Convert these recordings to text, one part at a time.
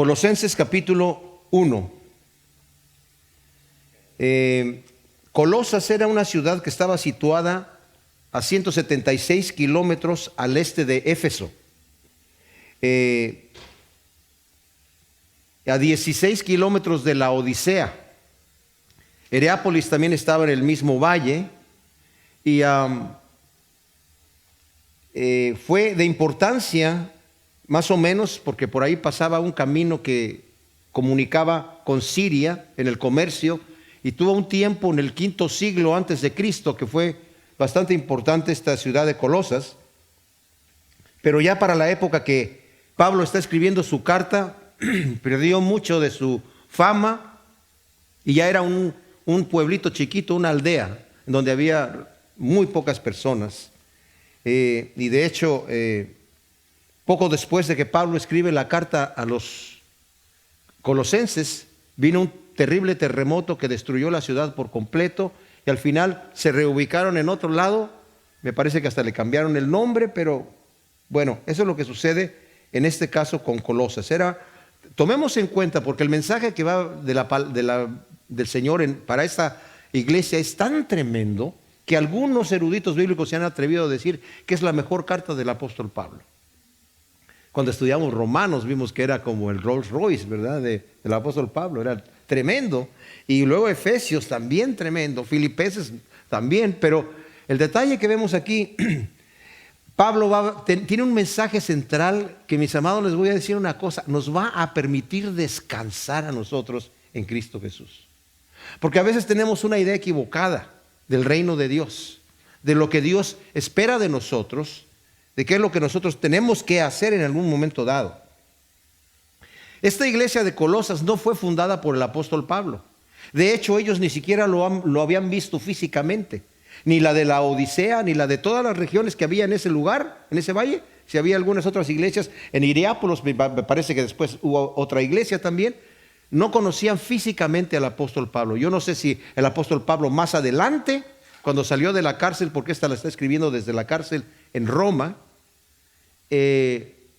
Colosenses capítulo 1. Colosas era una ciudad que estaba situada a 176 kilómetros al este de Éfeso, a 16 kilómetros de la Odisea. Herápolis también estaba en el mismo valle y fue de importancia más o menos porque por ahí pasaba un camino que comunicaba con Siria en el comercio, y tuvo un tiempo en el quinto siglo antes de Cristo que fue bastante importante esta ciudad de Colosas. Pero ya para la época que Pablo está escribiendo su carta, perdió mucho de su fama y ya era un pueblito chiquito, una aldea, en donde había muy pocas personas. Y de hecho, poco después de que Pablo escribe la carta a los colosenses, vino un terrible terremoto que destruyó la ciudad por completo, y al final se reubicaron en otro lado. Me parece que hasta le cambiaron el nombre, pero bueno, eso es lo que sucede en este caso con Colosas. Tomemos en cuenta, porque el mensaje que va del Señor para esta iglesia es tan tremendo que algunos eruditos bíblicos se han atrevido a decir que es la mejor carta del apóstol Pablo. Cuando estudiamos Romanos vimos que era como el Rolls Royce, ¿verdad? Del apóstol Pablo, era tremendo. Y luego Efesios también tremendo, Filipenses también. Pero el detalle que vemos aquí, Pablo tiene un mensaje central que, mis amados, les voy a decir una cosa: nos va a permitir descansar a nosotros en Cristo Jesús. Porque a veces tenemos una idea equivocada del reino de Dios, de lo que Dios espera de nosotros, de qué es lo que nosotros tenemos que hacer en algún momento dado. Esta iglesia de Colosas no fue fundada por el apóstol Pablo. De hecho, ellos ni siquiera lo habían visto físicamente. Ni la de la Odisea, ni la de todas las regiones que había en ese lugar, en ese valle. Si había algunas otras iglesias, en Hierápolis me parece que después hubo otra iglesia también. No conocían físicamente al apóstol Pablo. Yo no sé si el apóstol Pablo más adelante, cuando salió de la cárcel, porque esta la está escribiendo desde la cárcel en Roma,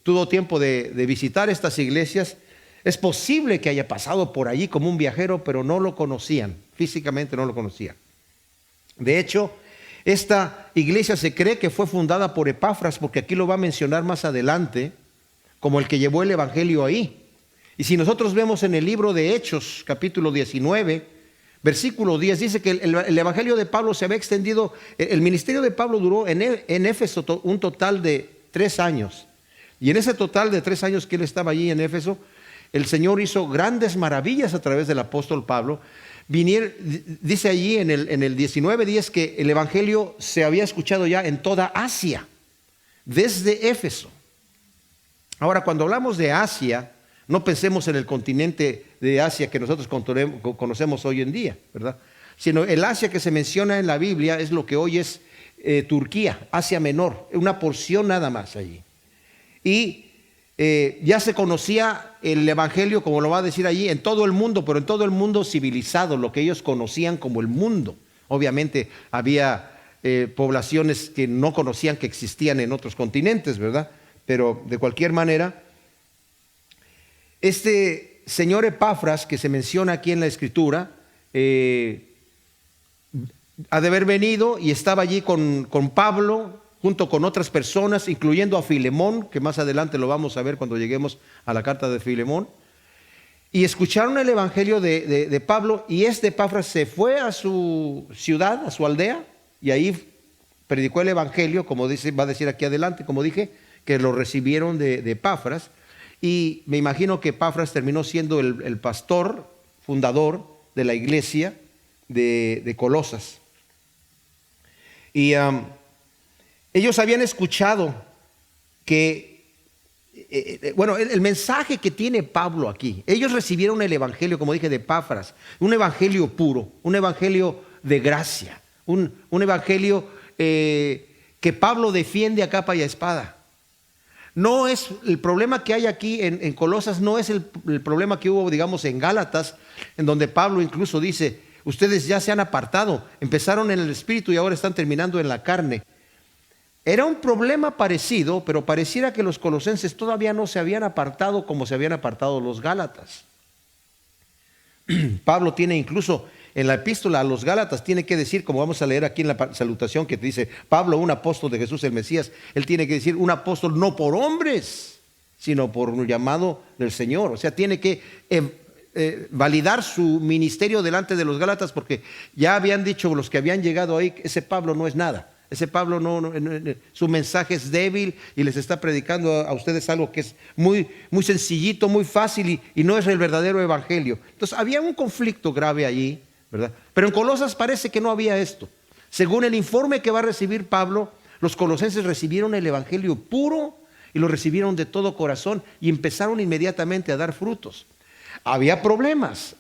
tuvo tiempo de visitar estas iglesias. Es posible que haya pasado por allí como un viajero, pero no lo conocían, físicamente no lo conocían. De hecho, esta iglesia se cree que fue fundada por Epafras, porque aquí lo va a mencionar más adelante como el que llevó el evangelio ahí. Y si nosotros vemos en el libro de Hechos, capítulo 19, versículo 10, dice que el evangelio de Pablo se había extendido. El ministerio de Pablo duró en Éfeso un total de 3 años. Y en ese total de 3 años que él estaba allí en Éfeso, el Señor hizo grandes maravillas a través del apóstol Pablo. Dice allí en el 19:10 que el evangelio se había escuchado ya en toda Asia, desde Éfeso. Ahora, cuando hablamos de Asia, no pensemos en el continente de Asia que nosotros conocemos hoy en día, ¿verdad? Sino el Asia que se menciona en la Biblia es lo que hoy es Turquía, Asia Menor, una porción nada más allí. Y ya se conocía el evangelio, como lo va a decir allí, en todo el mundo, pero en todo el mundo civilizado, lo que ellos conocían como el mundo. Obviamente había poblaciones que no conocían que existían en otros continentes, ¿verdad? Pero de cualquier manera, este señor Epafras que se menciona aquí en la escritura, ha de haber venido y estaba allí con Pablo, junto con otras personas, incluyendo a Filemón, que más adelante lo vamos a ver cuando lleguemos a la carta de Filemón. Y escucharon el evangelio de Pablo, y Epafras se fue a su ciudad, a su aldea, y ahí predicó el evangelio, como va a decir aquí adelante, como dije, que lo recibieron de Epafras. Y me imagino que Epafras terminó siendo el pastor fundador de la iglesia de Colosas. Y ellos habían escuchado que, el mensaje que tiene Pablo aquí, ellos recibieron el evangelio, como dije, de Epafras, un evangelio puro, un evangelio de gracia, un evangelio que Pablo defiende a capa y a espada. No es el problema que hay aquí en Colosas, no es el problema que hubo, digamos, en Gálatas, en donde Pablo incluso dice: ustedes ya se han apartado, empezaron en el espíritu y ahora están terminando en la carne. Era un problema parecido, pero pareciera que los colosenses todavía no se habían apartado como se habían apartado los gálatas. Pablo tiene incluso en la epístola a los Gálatas, tiene que decir, como vamos a leer aquí en la salutación que dice, Pablo, un apóstol de Jesús el Mesías, él tiene que decir, un apóstol no por hombres, sino por un llamado del Señor. O sea, tiene que validar su ministerio delante de los Gálatas, porque ya habían dicho los que habían llegado ahí, ese Pablo no es nada. Ese Pablo su mensaje es débil y les está predicando a ustedes algo que es muy, muy sencillito, muy fácil y no es el verdadero evangelio. Entonces había un conflicto grave allí, ¿verdad? Pero en Colosas parece que no había esto. Según el informe que va a recibir Pablo, los colosenses recibieron el evangelio puro y lo recibieron de todo corazón y empezaron inmediatamente a dar frutos. Había problemas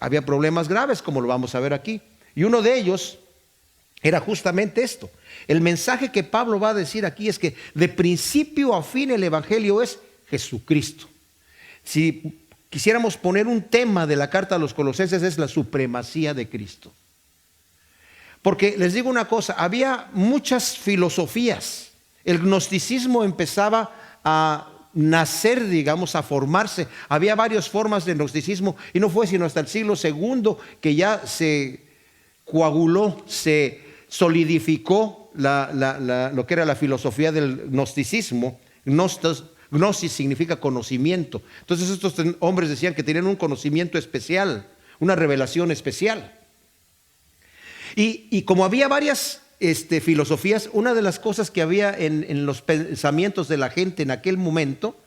graves, como lo vamos a ver aquí. Y uno de ellos era justamente esto. El mensaje que Pablo va a decir aquí es que de principio a fin el evangelio es Jesucristo. Si quisiéramos poner un tema de la carta a los colosenses, es la supremacía de Cristo. Porque les digo una cosa, había muchas filosofías. El gnosticismo empezaba a nacer, digamos, a formarse. Había varias formas de gnosticismo y no fue sino hasta el siglo II que ya se coaguló, se solidificó lo que era la filosofía del gnosticismo. Gnosis significa conocimiento. Entonces estos hombres decían que tenían un conocimiento especial, una revelación especial. Y como había varias filosofías, una de las cosas que había en los pensamientos de la gente en aquel momento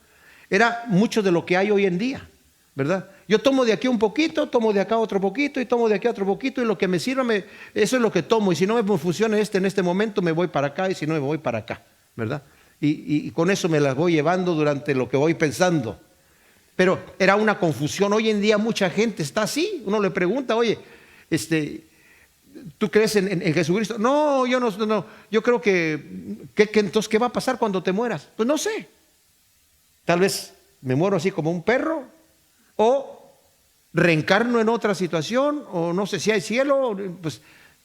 era mucho de lo que hay hoy en día, ¿verdad? Yo tomo de aquí un poquito, tomo de acá otro poquito y tomo de aquí otro poquito y lo que me sirva, eso es lo que tomo. Y si no me funciona en este momento, me voy para acá y si no me voy para acá, ¿verdad? Y con eso me las voy llevando durante lo que voy pensando. Pero era una confusión. Hoy en día mucha gente está así. Uno le pregunta, oye, ¿tú crees en Jesucristo? No, yo no. Yo creo entonces, ¿qué va a pasar cuando te mueras? Pues no sé. Tal vez me muero así como un perro, o reencarno en otra situación, o no sé si hay cielo,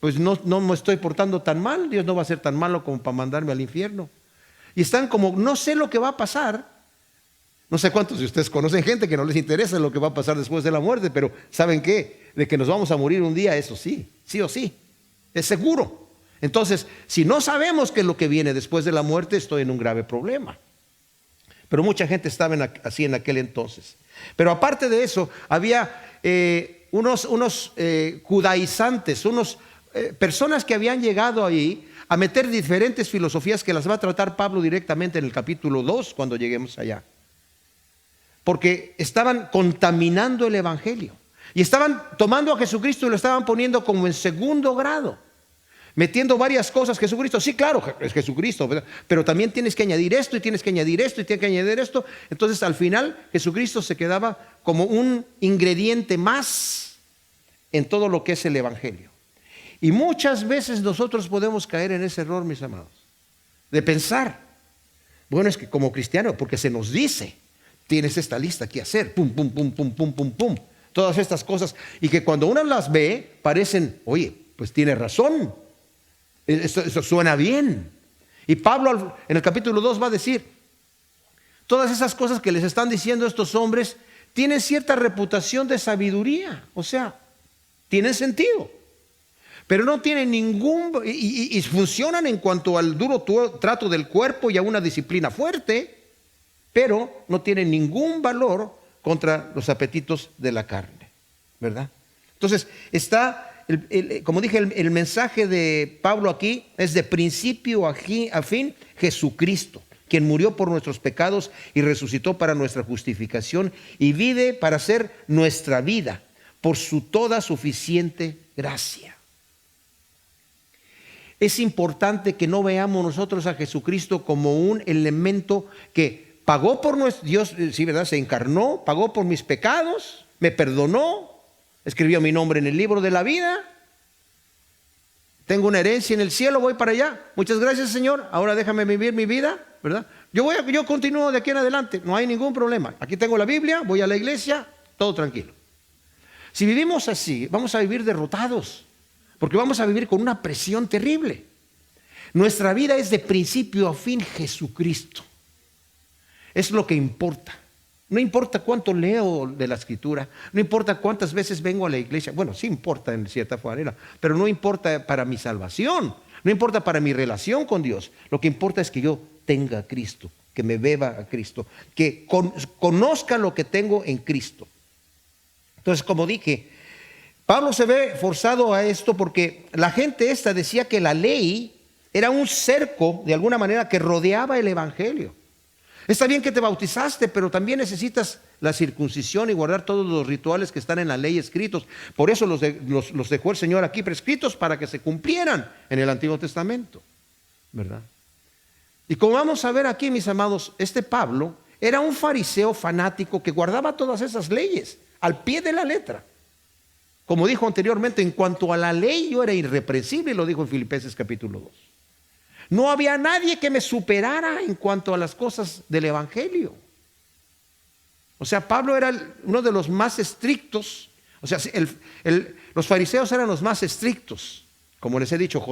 pues no me estoy portando tan mal, Dios no va a ser tan malo como para mandarme al infierno. Y están como, no sé lo que va a pasar. No sé cuántos de ustedes conocen gente que no les interesa lo que va a pasar después de la muerte, pero ¿saben qué? De que nos vamos a morir un día, eso sí o sí, es seguro. Entonces, si no sabemos qué es lo que viene después de la muerte, estoy en un grave problema. Pero mucha gente estaba así en aquel entonces. Pero aparte de eso, había unos judaizantes, personas que habían llegado ahí a meter diferentes filosofías que las va a tratar Pablo directamente en el capítulo 2 cuando lleguemos allá. Porque estaban contaminando el evangelio y estaban tomando a Jesucristo y lo estaban poniendo como en segundo grado, metiendo varias cosas. Jesucristo, sí, claro, es Jesucristo, ¿verdad? Pero también tienes que añadir esto y tienes que añadir esto y tienes que añadir esto. Entonces al final Jesucristo se quedaba como un ingrediente más en todo lo que es el evangelio. Y muchas veces nosotros podemos caer en ese error, mis amados, de pensar, bueno, es que como cristiano, porque se nos dice, tienes esta lista que hacer, pum, pum, pum, pum, pum, pum, pum, todas estas cosas, y que cuando uno las ve, parecen, oye, pues tiene razón, esto suena bien. Y Pablo en el capítulo 2 va a decir, todas esas cosas que les están diciendo estos hombres, tienen cierta reputación de sabiduría, o sea, tienen sentido. Pero no tienen y funcionan en cuanto al duro trato del cuerpo y a una disciplina fuerte, pero no tienen ningún valor contra los apetitos de la carne, ¿verdad? Entonces, como dije, el mensaje de Pablo aquí es de principio a fin Jesucristo, quien murió por nuestros pecados y resucitó para nuestra justificación y vive para ser nuestra vida por su toda suficiente gracia. Es importante que no veamos nosotros a Jesucristo como un elemento que pagó por Dios, sí, ¿verdad? Se encarnó, pagó por mis pecados, me perdonó, escribió mi nombre en el libro de la vida, tengo una herencia en el cielo, voy para allá. Muchas gracias, Señor, ahora déjame vivir mi vida, ¿verdad? Yo continúo de aquí en adelante, no hay ningún problema. Aquí tengo la Biblia, voy a la iglesia, todo tranquilo. Si vivimos así, vamos a vivir derrotados, porque vamos a vivir con una presión terrible. Nuestra vida es de principio a fin Jesucristo. Es lo que importa. No importa cuánto leo de la Escritura, no importa cuántas veces vengo a la iglesia. Bueno, sí importa en cierta manera, pero no importa para mi salvación, no importa para mi relación con Dios. Lo que importa es que yo tenga a Cristo, que me beba a Cristo, que conozca lo que tengo en Cristo. Entonces, como dije, Pablo se ve forzado a esto porque la gente esta decía que la ley era un cerco, de alguna manera, que rodeaba el evangelio. Está bien que te bautizaste, pero también necesitas la circuncisión y guardar todos los rituales que están en la ley escritos. Por eso los dejó el Señor aquí prescritos para que se cumplieran en el Antiguo Testamento, ¿verdad? Y como vamos a ver aquí, mis amados, este Pablo era un fariseo fanático que guardaba todas esas leyes al pie de la letra. Como dijo anteriormente, en cuanto a la ley yo era irreprensible, lo dijo en Filipenses capítulo 2. No había nadie que me superara en cuanto a las cosas del evangelio. O sea, Pablo era uno de los más estrictos. O sea, los fariseos eran los más estrictos. Como les he dicho,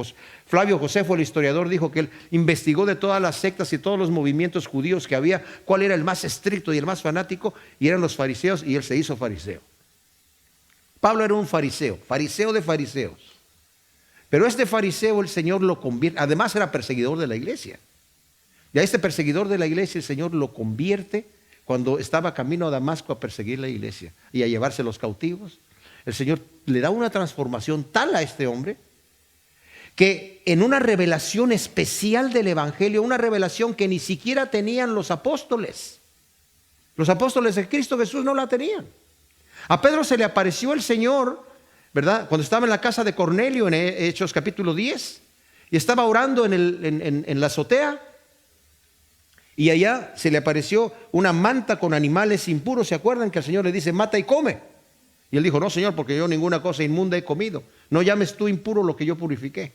Flavio Josefo, el historiador, dijo que él investigó de todas las sectas y todos los movimientos judíos que había, cuál era el más estricto y el más fanático, y eran los fariseos, y él se hizo fariseo. Pablo era un fariseo de fariseos. Pero este fariseo el Señor lo convierte, además era perseguidor de la iglesia. Y a este perseguidor de la iglesia el Señor lo convierte cuando estaba camino a Damasco a perseguir la iglesia y a llevarse los cautivos. El Señor le da una transformación tal a este hombre que en una revelación especial del evangelio, una revelación que ni siquiera tenían los apóstoles de Cristo Jesús no la tenían. A Pedro se le apareció el Señor, ¿verdad? Cuando estaba en la casa de Cornelio en Hechos capítulo 10 y estaba orando en la azotea, y allá se le apareció una manta con animales impuros. ¿Se acuerdan que el Señor le dice mata y come? Y él dijo, no, Señor, porque yo ninguna cosa inmunda he comido. No llames tú impuro lo que yo purifiqué.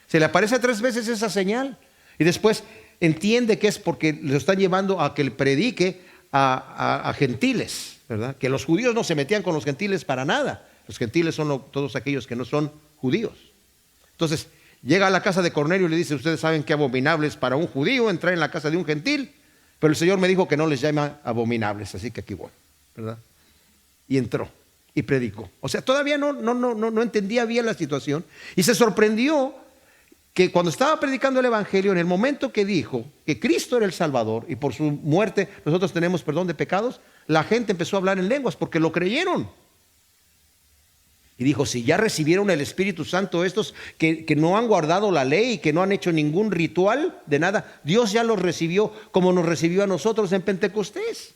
Se le aparece 3 veces esa señal y después entiende que es porque lo están llevando a que le predique a gentiles, ¿verdad? Que los judíos no se metían con los gentiles para nada. Los gentiles son todos aquellos que no son judíos. Entonces llega a la casa de Cornelio y le dice, ustedes saben qué abominable es para un judío entrar en la casa de un gentil, pero el Señor me dijo que no les llama abominables, así que aquí voy, ¿verdad? Y entró y predicó. O sea, todavía no entendía bien la situación y se sorprendió que cuando estaba predicando el evangelio, en el momento que dijo que Cristo era el Salvador y por su muerte nosotros tenemos perdón de pecados, la gente empezó a hablar en lenguas porque lo creyeron. Y dijo, si ya recibieron el Espíritu Santo estos que no han guardado la ley, que no han hecho ningún ritual de nada, Dios ya los recibió como nos recibió a nosotros en Pentecostés.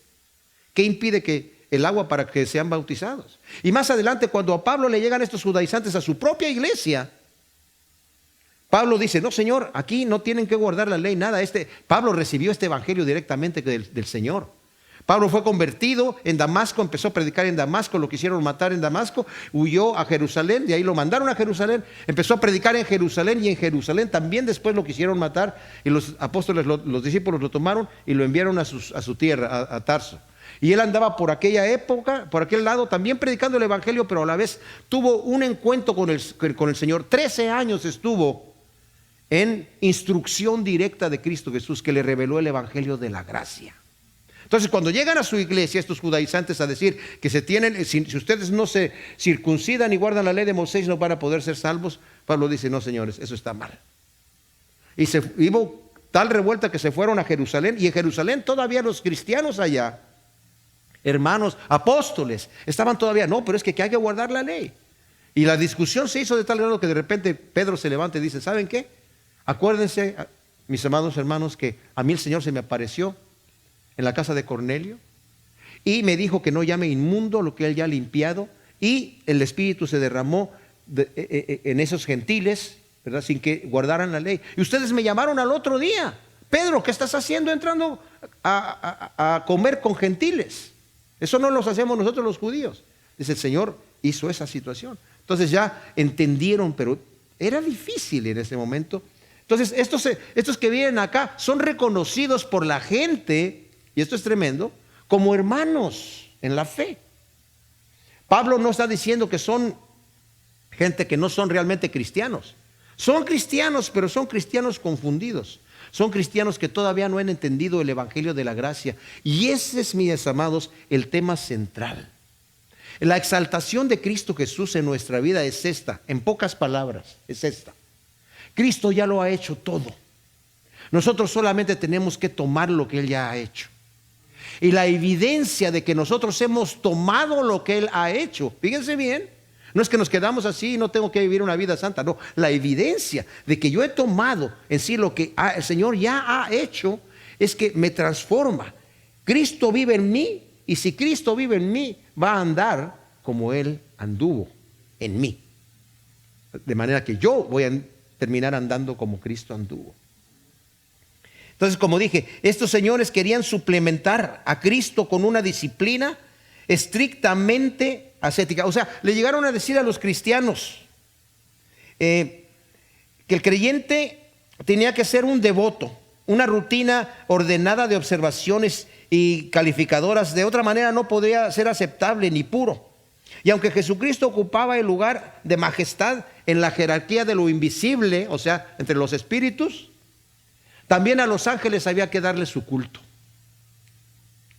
¿Qué impide que el agua para que sean bautizados? Y más adelante, cuando a Pablo le llegan estos judaizantes a su propia iglesia, Pablo dice, no, Señor, aquí no tienen que guardar la ley, nada. Pablo recibió este evangelio directamente del Señor. Pablo fue convertido en Damasco, empezó a predicar en Damasco, lo quisieron matar en Damasco, huyó a Jerusalén, de ahí lo mandaron a Jerusalén, empezó a predicar en Jerusalén y en Jerusalén también después lo quisieron matar y los apóstoles, los discípulos lo tomaron y lo enviaron a su tierra, a Tarso. Y él andaba por aquella época, por aquel lado, también predicando el evangelio, pero a la vez tuvo un encuentro con el Señor. 13 años estuvo en instrucción directa de Cristo Jesús, que le reveló el evangelio de la gracia. Entonces, cuando llegan a su iglesia estos judaizantes a decir que si ustedes no se circuncidan y guardan la ley de Moisés no van a poder ser salvos, Pablo dice, no, señores, eso está mal. Y hubo tal revuelta que se fueron a Jerusalén, y en Jerusalén todavía los cristianos allá, hermanos, apóstoles, estaban todavía, no, pero es que hay que guardar la ley. Y la discusión se hizo de tal grado que de repente Pedro se levanta y dice, ¿saben qué? Acuérdense, mis amados hermanos, que a mí el Señor se me apareció en la casa de Cornelio y me dijo que no llame inmundo lo que él ya ha limpiado, y el Espíritu se derramó en esos gentiles, ¿verdad? Sin que guardaran la ley. Y ustedes me llamaron al otro día, Pedro, ¿qué estás haciendo entrando a comer con gentiles? Eso no los hacemos nosotros los judíos. Dice, el Señor hizo esa situación. Entonces ya entendieron, pero era difícil en ese momento. Entonces estos que vienen acá son reconocidos por la gente, y esto es tremendo, como hermanos en la fe. Pablo no está diciendo que son gente que no son realmente cristianos. Son cristianos, pero son cristianos confundidos. Son cristianos que todavía no han entendido el evangelio de la gracia. Y ese es, mis amados, el tema central. La exaltación de Cristo Jesús en nuestra vida es esta, en pocas palabras, es esta. Cristo ya lo ha hecho todo. Nosotros solamente tenemos que tomar lo que Él ya ha hecho. Y la evidencia de que nosotros hemos tomado lo que Él ha hecho, fíjense bien, no es que nos quedamos así y no tengo que vivir una vida santa, no. La evidencia de que yo he tomado en sí lo que el Señor ya ha hecho es que me transforma. Cristo vive en mí, y si Cristo vive en mí, va a andar como Él anduvo en mí. De manera que yo voy a terminar andando como Cristo anduvo. Entonces, como dije, estos señores querían suplementar a Cristo con una disciplina estrictamente ascética. O sea, le llegaron a decir a los cristianos que el creyente tenía que ser un devoto, una rutina ordenada de observaciones y calificadoras. De otra manera no podría ser aceptable ni puro. Y aunque Jesucristo ocupaba el lugar de majestad en la jerarquía de lo invisible, o sea, entre los espíritus, también a los ángeles había que darles su culto.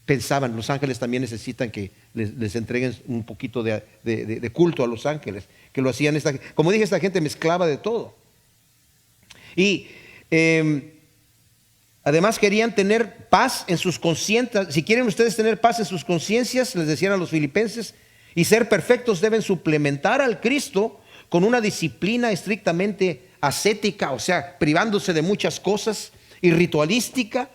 Pensaban, los ángeles también necesitan que les entreguen un poquito de culto a los ángeles, que lo hacían, como dije, esta gente mezclaba de todo. Y además querían tener paz en sus conciencias. Si quieren ustedes tener paz en sus conciencias, les decían a los filipenses, y ser perfectos, deben suplementar al Cristo con una disciplina estrictamente ascética, o sea, privándose de muchas cosas, y ritualística.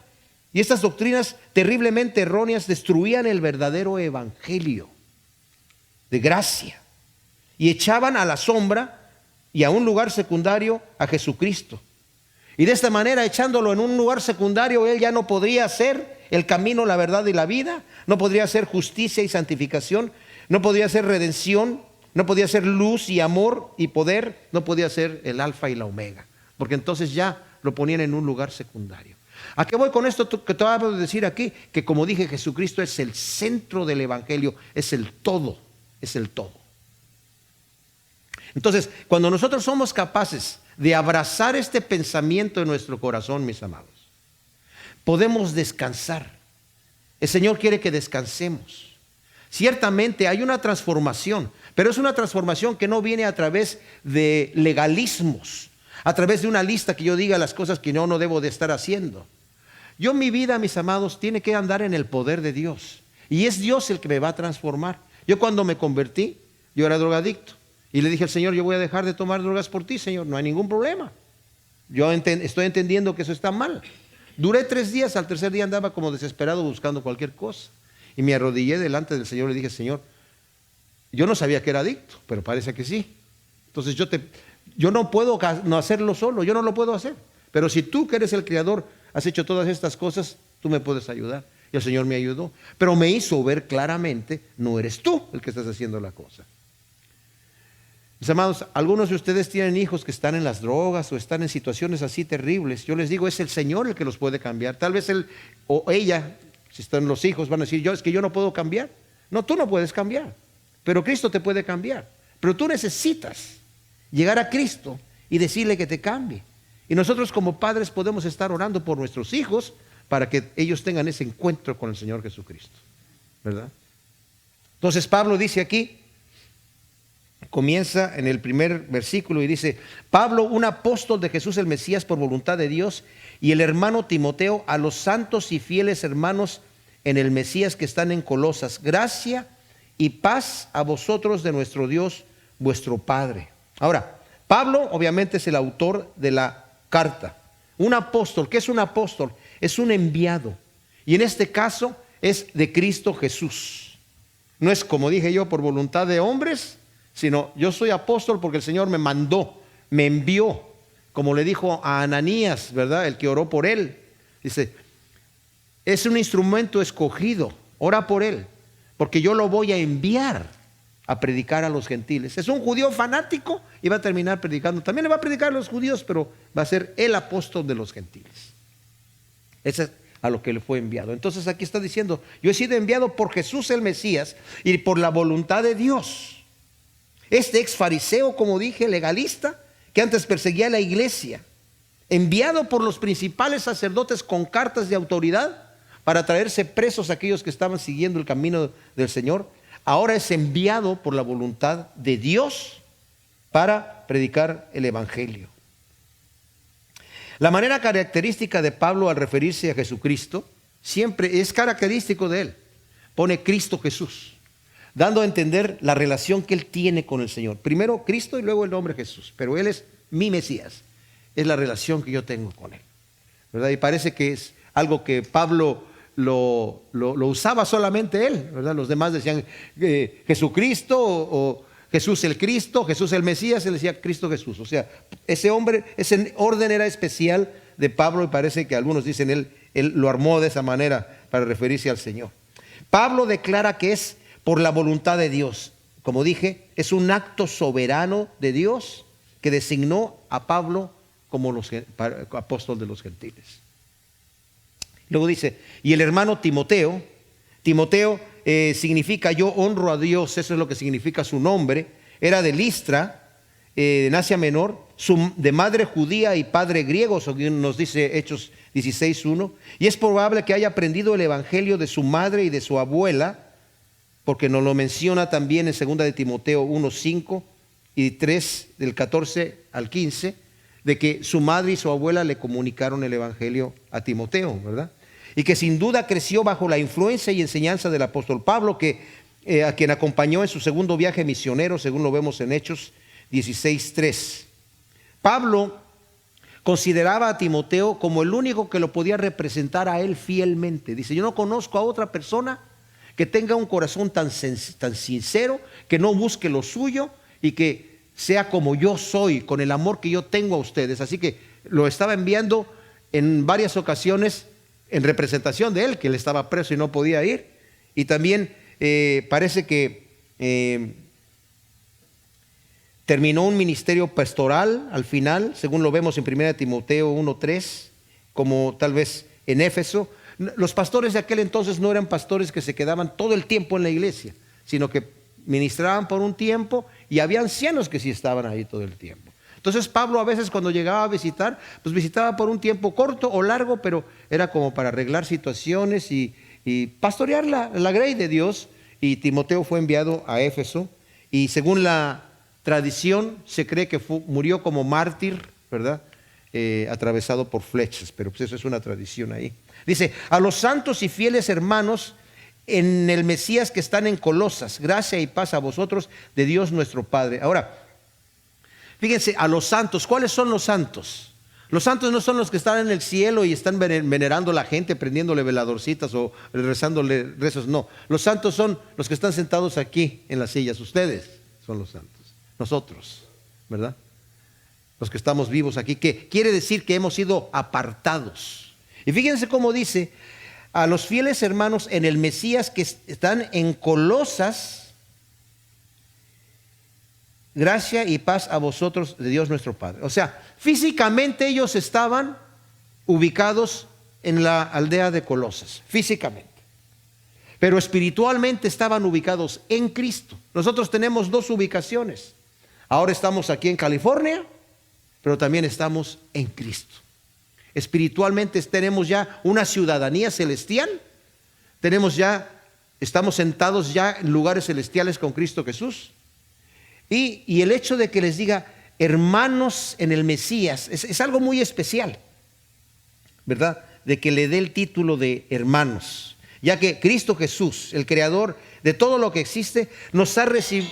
Y estas doctrinas terriblemente erróneas destruían el verdadero evangelio de gracia y echaban a la sombra y a un lugar secundario a Jesucristo. Y de esta manera, echándolo en un lugar secundario, Él ya no podría ser el camino, la verdad y la vida, no podría ser justicia y santificación, no podría ser redención, no podía ser luz y amor y poder, no podía ser el alfa y la omega, porque entonces ya lo ponían en un lugar secundario. ¿A qué voy con esto que te voy a decir aquí? Que como dije, Jesucristo es el centro del evangelio, es el todo, es el todo. Entonces, cuando nosotros somos capaces de abrazar este pensamiento en nuestro corazón, mis amados, podemos descansar. El Señor quiere que descansemos. Ciertamente hay una transformación, pero es una transformación que no viene a través de legalismos, a través de una lista que yo diga las cosas que yo no debo de estar haciendo. Yo, mi vida, mis amados, tiene que andar en el poder de Dios, y es Dios el que me va a transformar. Yo cuando me convertí, yo era drogadicto, y le dije al Señor, yo voy a dejar de tomar drogas por ti, Señor, no hay ningún problema. Yo estoy entendiendo que eso está mal. Duré 3 días, al tercer día andaba como desesperado buscando cualquier cosa. Y me arrodillé delante del Señor y le dije, Señor, yo no sabía que era adicto, pero parece que sí. Entonces yo no puedo no hacerlo solo, yo no lo puedo hacer. Pero si tú, que eres el Creador, has hecho todas estas cosas, tú me puedes ayudar. Y el Señor me ayudó. Pero me hizo ver claramente, no eres tú el que estás haciendo la cosa. Mis amados, algunos de ustedes tienen hijos que están en las drogas o están en situaciones así terribles. Yo les digo, es el Señor el que los puede cambiar. Tal vez él o ella, si están los hijos, van a decir, es que yo no puedo cambiar. No, tú no puedes cambiar, pero Cristo te puede cambiar. Pero tú necesitas llegar a Cristo y decirle que te cambie. Y nosotros como padres podemos estar orando por nuestros hijos para que ellos tengan ese encuentro con el Señor Jesucristo, ¿verdad? Entonces Pablo dice aquí, comienza en el primer versículo y dice, Pablo, un apóstol de Jesús el Mesías por voluntad de Dios, y el hermano Timoteo, a los santos y fieles hermanos en el Mesías que están en Colosas, gracia y paz a vosotros de nuestro Dios, vuestro Padre. Ahora, Pablo obviamente es el autor de la carta. Un apóstol, ¿qué es un apóstol? Es un enviado. Y en este caso es de Cristo Jesús. No es, como dije yo, por voluntad de hombres, sino yo soy apóstol porque el Señor me mandó, me envió, como le dijo a Ananías, ¿verdad? El que oró por él. Dice, es un instrumento escogido, ora por él, porque yo lo voy a enviar a predicar a los gentiles. Es un judío fanático y va a terminar predicando. También le va a predicar a los judíos, pero va a ser el apóstol de los gentiles. Ese es a lo que le fue enviado. Entonces aquí está diciendo, yo he sido enviado por Jesús el Mesías y por la voluntad de Dios. Este ex fariseo, como dije, legalista, que antes perseguía a la iglesia, enviado por los principales sacerdotes con cartas de autoridad para traerse presos a aquellos que estaban siguiendo el camino del Señor, ahora es enviado por la voluntad de Dios para predicar el evangelio. La manera característica de Pablo al referirse a Jesucristo siempre es característico de él. Pone Cristo Jesús, dando a entender la relación que él tiene con el Señor. Primero Cristo y luego el nombre Jesús, pero él es mi Mesías. Es la relación que yo tengo con él, ¿verdad? Y parece que es algo que Pablo lo usaba solamente él, ¿verdad? Los demás decían Jesucristo o Jesús el Cristo, Jesús el Mesías, él decía Cristo Jesús. O sea, ese orden era especial de Pablo, y parece que algunos dicen él lo armó de esa manera para referirse al Señor. Pablo declara que es por la voluntad de Dios. Como dije, es un acto soberano de Dios que designó a Pablo como apóstol de los gentiles. Luego dice, y el hermano Timoteo significa yo honro a Dios, eso es lo que significa su nombre. Era de Listra, en Asia Menor, de madre judía y padre griego, según nos dice Hechos 16:1. Y es probable que haya aprendido el evangelio de su madre y de su abuela, porque nos lo menciona también en 2 de Timoteo 1:5 y 3 del 14 al 15, de que su madre y su abuela le comunicaron el evangelio a Timoteo, ¿verdad? Y que sin duda creció bajo la influencia y enseñanza del apóstol Pablo, a quien acompañó en su segundo viaje misionero, según lo vemos en Hechos 16:3. Pablo consideraba a Timoteo como el único que lo podía representar a él fielmente. Dice, yo no conozco a otra persona que tenga un corazón tan sincero, que no busque lo suyo y que sea como yo soy, con el amor que yo tengo a ustedes. Así que lo estaba enviando en varias ocasiones en representación de él, que él estaba preso y no podía ir. Y también parece que terminó un ministerio pastoral al final, según lo vemos en 1 Timoteo 1:3, como tal vez en Éfeso. Los pastores de aquel entonces no eran pastores que se quedaban todo el tiempo en la iglesia, sino que ministraban por un tiempo, y había ancianos que sí estaban ahí todo el tiempo. Entonces Pablo a veces cuando llegaba a visitar, pues visitaba por un tiempo corto o largo, pero era como para arreglar situaciones y pastorear la grey de Dios. Y Timoteo fue enviado a Éfeso, y según la tradición se cree que murió como mártir, ¿verdad? Atravesado por flechas, pero pues eso es una tradición ahí. Dice, a los santos y fieles hermanos en el Mesías que están en Colosas, gracia y paz a vosotros de Dios nuestro Padre. Ahora, fíjense, a los santos, ¿cuáles son los santos? Los santos no son los que están en el cielo y están venerando a la gente, prendiéndole veladorcitas o rezándole rezos. No, los santos son los que están sentados aquí en las sillas. Ustedes son los santos, nosotros, ¿verdad? Los que estamos vivos aquí, que quiere decir que hemos sido apartados. Y fíjense cómo dice, a los fieles hermanos en el Mesías que están en Colosas, gracia y paz a vosotros de Dios nuestro Padre. O sea, físicamente ellos estaban ubicados en la aldea de Colosas, físicamente. Pero espiritualmente estaban ubicados en Cristo. Nosotros tenemos dos ubicaciones. Ahora estamos aquí en California, pero también estamos en Cristo. Espiritualmente tenemos ya una ciudadanía celestial. Estamos sentados ya en lugares celestiales con Cristo Jesús. Y el hecho de que les diga hermanos en el Mesías es algo muy especial, ¿verdad? De que le dé el título de hermanos, ya que Cristo Jesús, el creador de todo lo que existe, nos ha recibido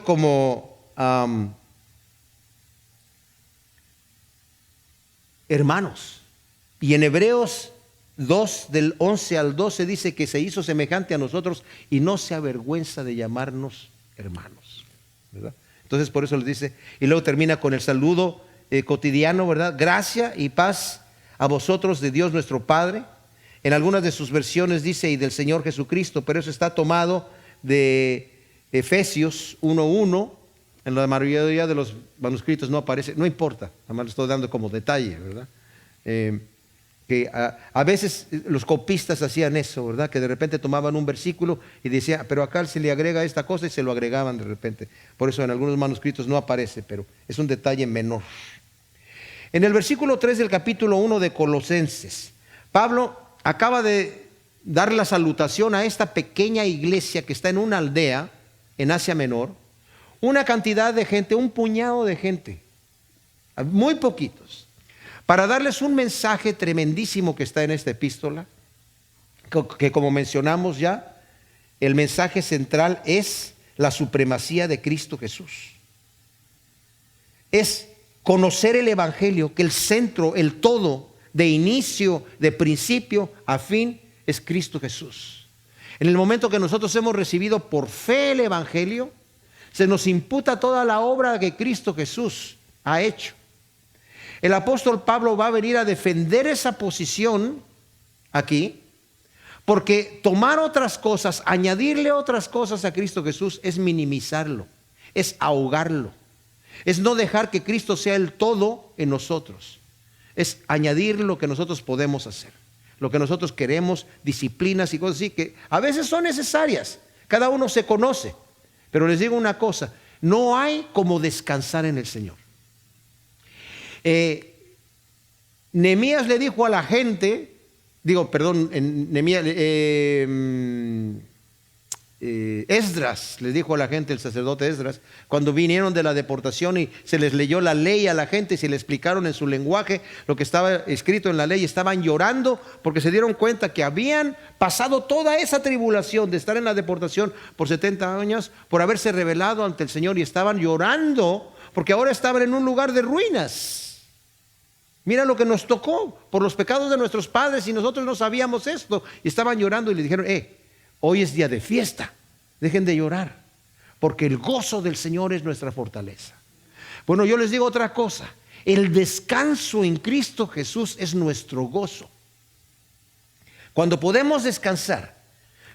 como hermanos. Y en Hebreos 2 del 11 al 12 dice que se hizo semejante a nosotros y no se avergüenza de llamarnos hermanos, ¿verdad? Entonces por eso les dice, y luego termina con el saludo cotidiano, ¿verdad? Gracia y paz a vosotros de Dios nuestro Padre. En algunas de sus versiones dice y del Señor Jesucristo, pero eso está tomado de Efesios 1:1. En la mayoría de los manuscritos no aparece, no importa, nada más lo estoy dando como detalle, ¿verdad? que a veces los copistas hacían eso, ¿verdad? Que de repente tomaban un versículo y decían, pero acá se le agrega esta cosa, y se lo agregaban de repente. Por eso en algunos manuscritos no aparece, pero es un detalle menor. En el versículo 3 del capítulo 1 de Colosenses, Pablo acaba de dar la salutación a esta pequeña iglesia que está en una aldea en Asia Menor, una cantidad de gente, un puñado de gente, muy poquitos, para darles un mensaje tremendísimo que está en esta epístola, que como mencionamos ya, el mensaje central es la supremacía de Cristo Jesús. Es conocer el Evangelio, que el centro, el todo, de inicio, de principio a fin, es Cristo Jesús. En el momento que nosotros hemos recibido por fe el Evangelio, se nos imputa toda la obra que Cristo Jesús ha hecho. El apóstol Pablo va a venir a defender esa posición aquí, porque tomar otras cosas, añadirle otras cosas a Cristo Jesús es minimizarlo, es ahogarlo, es no dejar que Cristo sea el todo en nosotros, es añadir lo que nosotros podemos hacer, lo que nosotros queremos, disciplinas y cosas así que a veces son necesarias, cada uno se conoce, pero les digo una cosa, no hay como descansar en el Señor. Nehemías le dijo a la gente, Esdras les dijo a la gente, el sacerdote Esdras, cuando vinieron de la deportación y se les leyó la ley a la gente y se le explicaron en su lenguaje lo que estaba escrito en la ley, estaban llorando porque se dieron cuenta que habían pasado toda esa tribulación de estar en la deportación por 70 años por haberse rebelado ante el Señor, y estaban llorando porque ahora estaban en un lugar de ruinas. Mira lo que nos tocó por los pecados de nuestros padres y nosotros no sabíamos esto. Y estaban llorando y le dijeron, hoy es día de fiesta, dejen de llorar, porque el gozo del Señor es nuestra fortaleza. Bueno, yo les digo otra cosa, el descanso en Cristo Jesús es nuestro gozo. Cuando podemos descansar,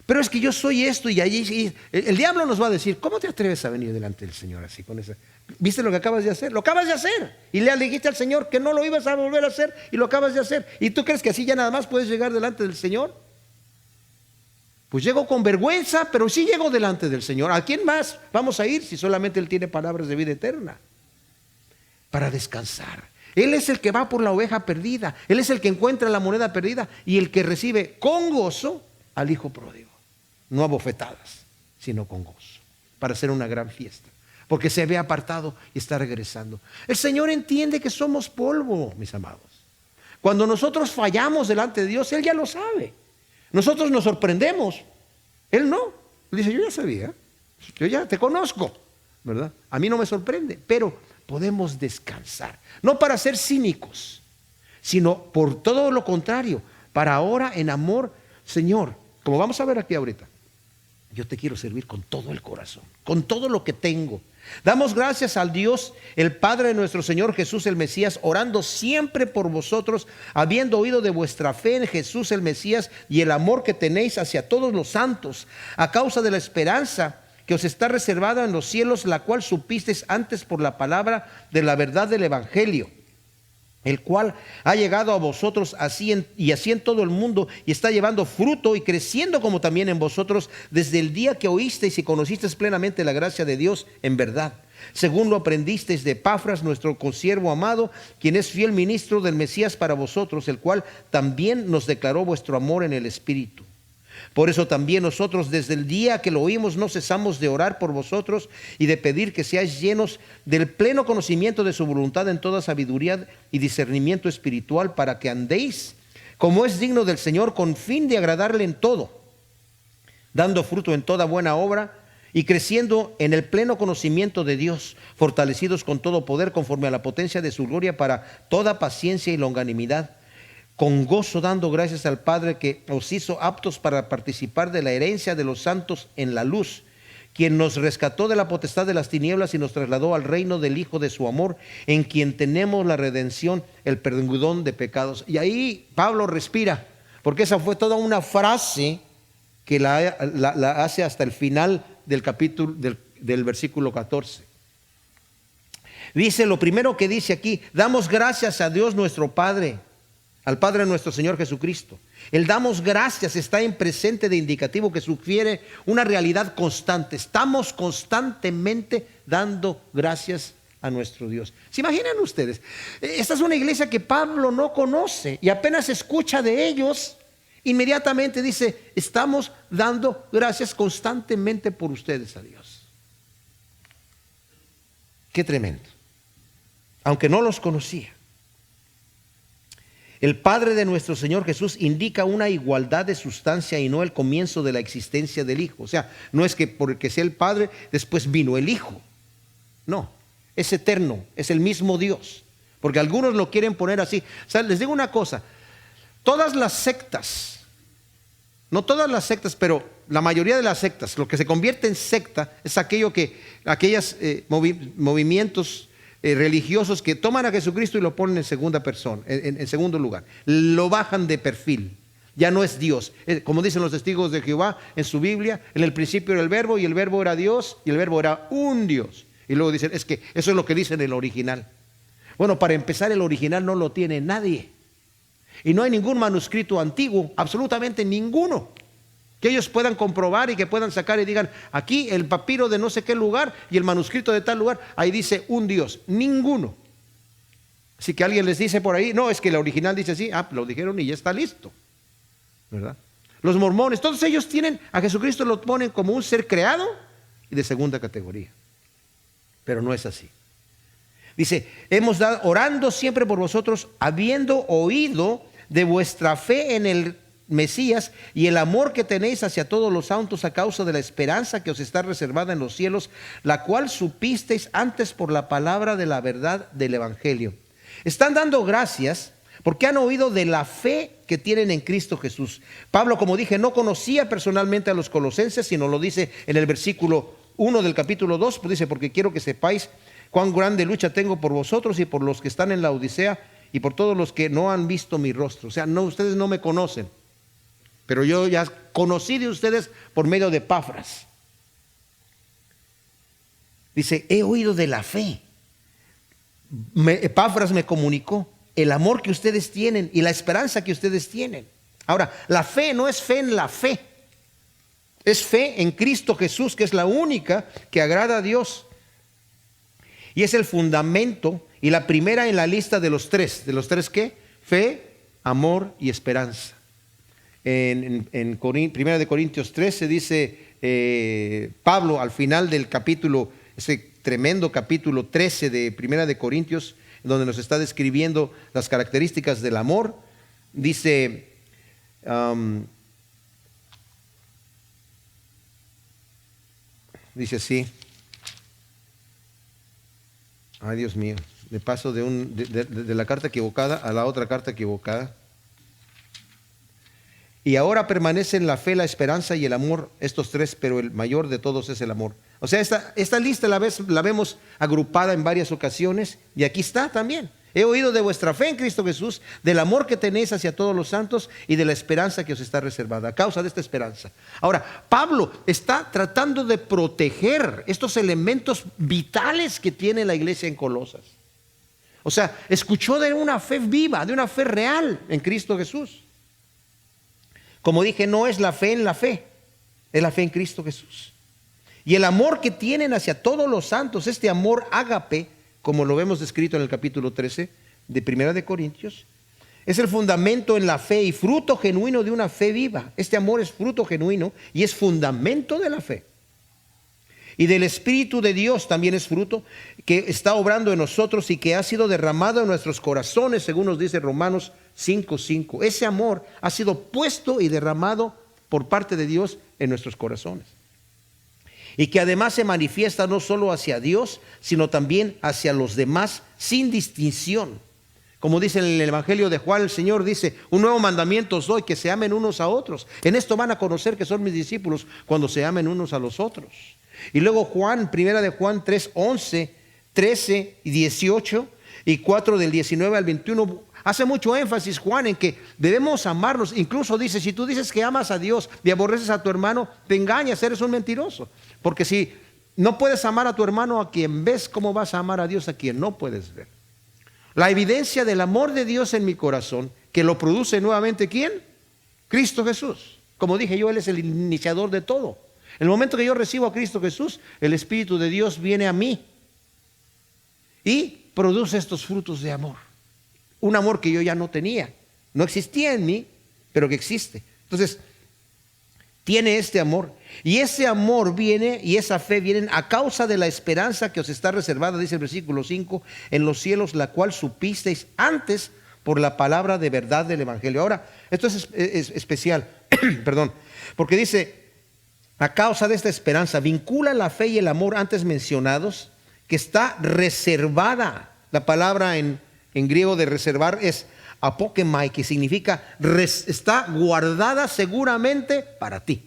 pero es que yo soy esto y allí, el diablo nos va a decir, ¿cómo te atreves a venir delante del Señor así con esa? ¿Viste lo que acabas de hacer? Lo acabas de hacer. Y le dijiste al Señor que no lo ibas a volver a hacer y lo acabas de hacer. ¿Y tú crees que así ya nada más puedes llegar delante del Señor? Pues llego con vergüenza, pero sí llego delante del Señor. ¿A quién más vamos a ir si solamente Él tiene palabras de vida eterna? Para descansar. Él es el que va por la oveja perdida. Él es el que encuentra la moneda perdida y el que recibe con gozo al hijo pródigo. No a bofetadas, sino con gozo. Para hacer una gran fiesta. Porque se había apartado y está regresando. El Señor entiende que somos polvo, mis amados. Cuando nosotros fallamos delante de Dios, Él ya lo sabe. Nosotros nos sorprendemos. Él no. Él dice, yo ya sabía. Yo ya te conozco, ¿verdad? A mí no me sorprende. Pero podemos descansar. No para ser cínicos, sino por todo lo contrario. Para ahora en amor, Señor, como vamos a ver aquí ahorita, yo te quiero servir con todo el corazón, con todo lo que tengo. Damos gracias al Dios, el Padre de nuestro Señor Jesús el Mesías, orando siempre por vosotros, habiendo oído de vuestra fe en Jesús el Mesías y el amor que tenéis hacia todos los santos, a causa de la esperanza que os está reservada en los cielos, la cual supisteis antes por la palabra de la verdad del Evangelio, el cual ha llegado a vosotros así en todo el mundo y está llevando fruto y creciendo como también en vosotros desde el día que oísteis y conocisteis plenamente la gracia de Dios en verdad, según lo aprendisteis de Epafras, nuestro consiervo amado, quien es fiel ministro del Mesías para vosotros, el cual también nos declaró vuestro amor en el Espíritu. Por eso también nosotros desde el día que lo oímos no cesamos de orar por vosotros y de pedir que seáis llenos del pleno conocimiento de su voluntad en toda sabiduría y discernimiento espiritual, para que andéis como es digno del Señor, con fin de agradarle en todo, dando fruto en toda buena obra y creciendo en el pleno conocimiento de Dios, fortalecidos con todo poder conforme a la potencia de su gloria, para toda paciencia y longanimidad, con gozo dando gracias al Padre que os hizo aptos para participar de la herencia de los santos en la luz, quien nos rescató de la potestad de las tinieblas y nos trasladó al reino del Hijo de su amor, en quien tenemos la redención, el perdón de pecados. Y ahí Pablo respira, porque esa fue toda una frase que la hace hasta el final del capítulo, del versículo 14. Dice, lo primero que dice aquí, damos gracias a Dios nuestro Padre, al Padre de nuestro Señor Jesucristo. El damos gracias está en presente de indicativo que sugiere una realidad constante. Estamos constantemente dando gracias a nuestro Dios. ¿Se imaginan ustedes? Esta es una iglesia que Pablo no conoce y apenas escucha de ellos, inmediatamente dice, estamos dando gracias constantemente por ustedes a Dios. Qué tremendo. Aunque no los conocía. El Padre de nuestro Señor Jesús indica una igualdad de sustancia y no el comienzo de la existencia del Hijo. O sea, no es que porque sea el Padre, después vino el Hijo. No, es eterno, es el mismo Dios. Porque algunos lo quieren poner así. O sea, les digo una cosa, todas las sectas, no todas las sectas, pero la mayoría de las sectas, lo que se convierte en secta es aquellos movimientos religiosos que toman a Jesucristo y lo ponen en segunda persona, en segundo lugar. Lo bajan de perfil. Ya no es Dios. Como dicen los testigos de Jehová en su Biblia, en el principio era el verbo y el verbo era Dios y el verbo era un Dios. Y luego dicen, es que eso es lo que dice en el original. Bueno, para empezar, el original no lo tiene nadie. Y no hay ningún manuscrito antiguo, absolutamente ninguno, que ellos puedan comprobar y que puedan sacar y digan, aquí el papiro de no sé qué lugar y el manuscrito de tal lugar, ahí dice un Dios. Ninguno. Así que alguien les dice por ahí, no, es que el original dice así, lo dijeron y ya está listo, ¿verdad? Los mormones, todos ellos tienen a Jesucristo, lo ponen como un ser creado y de segunda categoría. Pero no es así. Dice, hemos dado, orando siempre por vosotros, habiendo oído de vuestra fe en el Mesías y el amor que tenéis hacia todos los santos a causa de la esperanza que os está reservada en los cielos, la cual supisteis antes por la palabra de la verdad del Evangelio. Están dando gracias porque han oído de la fe que tienen en Cristo Jesús. Pablo, como dije, no conocía personalmente a los colosenses, sino lo dice en el versículo 1 del capítulo 2, pues dice, porque quiero que sepáis cuán grande lucha tengo por vosotros y por los que están en la Odisea y por todos los que no han visto mi rostro. O sea, no, ustedes no me conocen, pero yo ya conocí de ustedes por medio de Epafras. Dice, he oído de la fe. Epafras me comunicó el amor que ustedes tienen y la esperanza que ustedes tienen. Ahora, la fe no es fe en la fe. Es fe en Cristo Jesús, que es la única que agrada a Dios. Y es el fundamento y la primera en la lista de los tres. ¿De los tres qué? Fe, amor y esperanza. En 1 de Corintios 13 dice Pablo al final del capítulo, ese tremendo capítulo 13 de 1 de Corintios, donde nos está describiendo las características del amor, dice, dice así, ay Dios mío, me paso de la carta equivocada a la otra carta equivocada. Y ahora permanecen la fe, la esperanza y el amor, estos tres, pero el mayor de todos es el amor. O sea, esta lista la vemos agrupada en varias ocasiones y aquí está también. He oído de vuestra fe en Cristo Jesús, del amor que tenéis hacia todos los santos y de la esperanza que os está reservada, a causa de esta esperanza. Ahora, Pablo está tratando de proteger estos elementos vitales que tiene la iglesia en Colosas. O sea, escuchó de una fe viva, de una fe real en Cristo Jesús. Como dije, no es la fe en la fe, es la fe en Cristo Jesús. Y el amor que tienen hacia todos los santos, este amor ágape, como lo vemos descrito en el capítulo 13 de 1 de Corintios, es el fundamento en la fe y fruto genuino de una fe viva. Este amor es fruto genuino y es fundamento de la fe. Y del Espíritu de Dios también es fruto que está obrando en nosotros y que ha sido derramado en nuestros corazones, según nos dice Romanos 5:5. Ese amor ha sido puesto y derramado por parte de Dios en nuestros corazones. Y que además se manifiesta no solo hacia Dios, sino también hacia los demás sin distinción. Como dice en el Evangelio de Juan, el Señor dice, un nuevo mandamiento os doy, que se amen unos a otros. En esto van a conocer que son mis discípulos, cuando se amen unos a los otros. Y luego Juan, 1 de Juan 3:11, 13 y 18 y 4 del 19 al 21, hace mucho énfasis Juan en que debemos amarnos. Incluso dice, si tú dices que amas a Dios y aborreces a tu hermano, te engañas, eres un mentiroso. Porque si no puedes amar a tu hermano a quien ves, ¿cómo vas a amar a Dios a quien no puedes ver? La evidencia del amor de Dios en mi corazón que lo produce nuevamente ¿quién? Cristo Jesús. Como dije yo, Él es el iniciador de todo. En el momento que yo recibo a Cristo Jesús, el Espíritu de Dios viene a mí y produce estos frutos de amor. Un amor que yo ya no tenía. No existía en mí, pero que existe. Entonces, tiene este amor. Y ese amor viene y esa fe vienen a causa de la esperanza que os está reservada, dice el versículo 5, en los cielos, la cual supisteis antes por la palabra de verdad del Evangelio. Ahora, esto es especial, perdón, porque dice, a causa de esta esperanza, vincula la fe y el amor antes mencionados, que está reservada. La palabra en griego de reservar es apokemai, que significa está guardada seguramente para ti.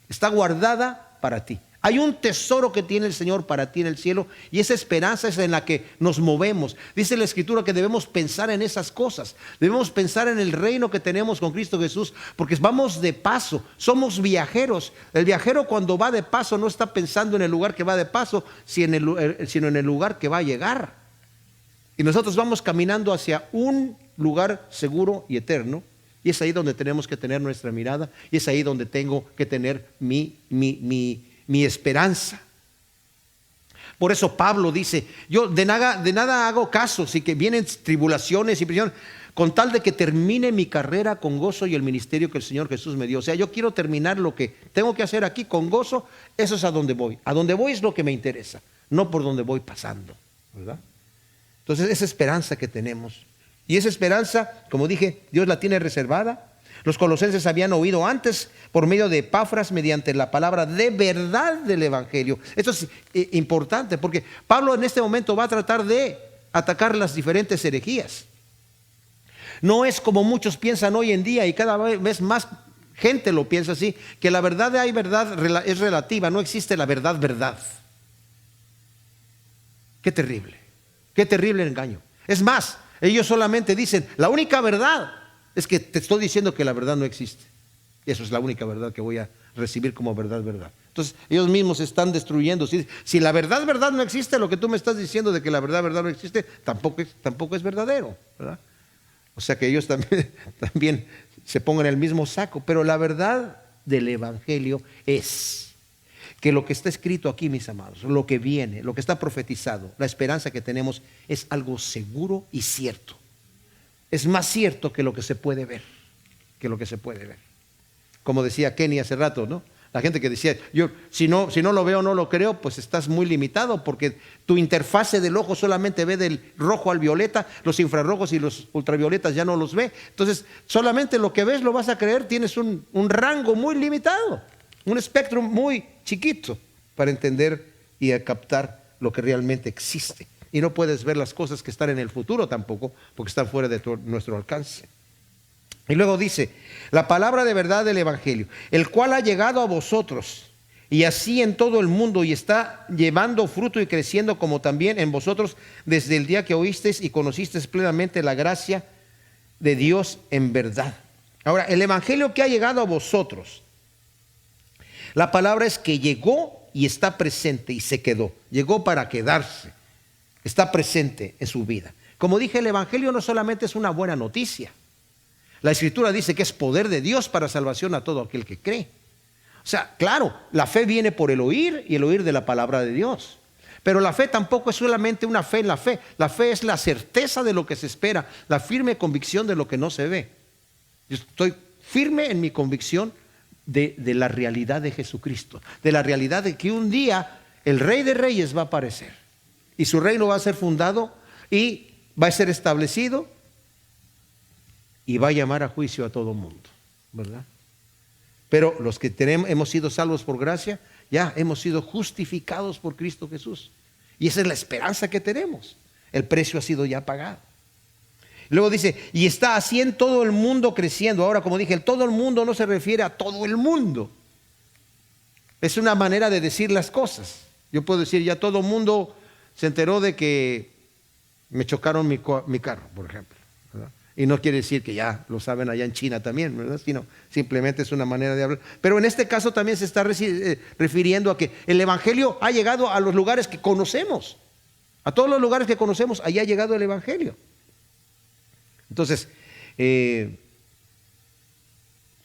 Está guardada para ti. Hay un tesoro que tiene el Señor para ti en el cielo y esa esperanza es en la que nos movemos. Dice la Escritura que debemos pensar en esas cosas. Debemos pensar en el reino que tenemos con Cristo Jesús porque vamos de paso, somos viajeros. El viajero cuando va de paso no está pensando en el lugar que va de paso, sino en el lugar que va a llegar. Y nosotros vamos caminando hacia un lugar seguro y eterno. Y es ahí donde tenemos que tener nuestra mirada. Y es ahí donde tengo que tener mi esperanza. Por eso Pablo dice, yo de nada hago caso, si que vienen tribulaciones y prisiones, con tal de que termine mi carrera con gozo y el ministerio que el Señor Jesús me dio. O sea, yo quiero terminar lo que tengo que hacer aquí con gozo. Eso es a donde voy. A donde voy es lo que me interesa, no por donde voy pasando, ¿verdad? Entonces esa esperanza que tenemos. Y esa esperanza, como dije, Dios la tiene reservada. Los colosenses habían oído antes por medio de Epafras mediante la palabra de verdad del Evangelio. Esto es importante porque Pablo en este momento va a tratar de atacar las diferentes herejías. No es como muchos piensan hoy en día y cada vez más gente lo piensa así, que la verdad es relativa, no existe la verdad. Qué terrible engaño. Es más, ellos solamente dicen, la única verdad es que te estoy diciendo que la verdad no existe. Y eso es la única verdad que voy a recibir como verdad. Entonces, ellos mismos se están destruyendo. Si la verdad no existe, lo que tú me estás diciendo de que la verdad no existe, tampoco es verdadero, ¿verdad? O sea que ellos también se pongan en el mismo saco. Pero la verdad del Evangelio es que lo que está escrito aquí, mis amados, lo que viene, lo que está profetizado, la esperanza que tenemos es algo seguro y cierto. Es más cierto que lo que se puede ver, Como decía Kenny hace rato, ¿no? La gente que decía, yo si no lo veo, no lo creo, pues estás muy limitado porque tu interfase del ojo solamente ve del rojo al violeta, los infrarrojos y los ultravioletas ya no los ve. Entonces, solamente lo que ves lo vas a creer, tienes un rango muy limitado, un espectro muy chiquito para entender y captar lo que realmente existe. Y no puedes ver las cosas que están en el futuro tampoco, porque están fuera de nuestro alcance. Y luego dice, la palabra de verdad del Evangelio, el cual ha llegado a vosotros, y así en todo el mundo, y está llevando fruto y creciendo como también en vosotros desde el día que oísteis y conocisteis plenamente la gracia de Dios en verdad. Ahora, el Evangelio que ha llegado a vosotros, la palabra es que llegó y está presente y se quedó. Llegó para quedarse. Está presente en su vida. Como dije, el Evangelio no solamente es una buena noticia. La Escritura dice que es poder de Dios para salvación a todo aquel que cree. O sea, claro, la fe viene por el oír y el oír de la palabra de Dios. Pero la fe tampoco es solamente una fe en la fe. La fe es la certeza de lo que se espera, la firme convicción de lo que no se ve. Yo estoy firme en mi convicción de la realidad de Jesucristo, de la realidad de que un día el Rey de Reyes va a aparecer y su reino va a ser fundado y va a ser establecido y va a llamar a juicio a todo mundo, ¿verdad? Pero los que hemos sido salvos por gracia, ya hemos sido justificados por Cristo Jesús. Y esa es la esperanza que tenemos. El precio ha sido ya pagado. Luego dice, y está así en todo el mundo creciendo. Ahora, como dije, el todo el mundo no se refiere a todo el mundo. Es una manera de decir las cosas. Yo puedo decir, ya todo el mundo se enteró de que me chocaron mi carro, por ejemplo, ¿verdad? Y no quiere decir que ya lo saben allá en China también, ¿verdad? Sino simplemente es una manera de hablar. Pero en este caso también se está refiriendo a que el Evangelio ha llegado a los lugares que conocemos. A todos los lugares que conocemos, allá ha llegado el Evangelio. Entonces,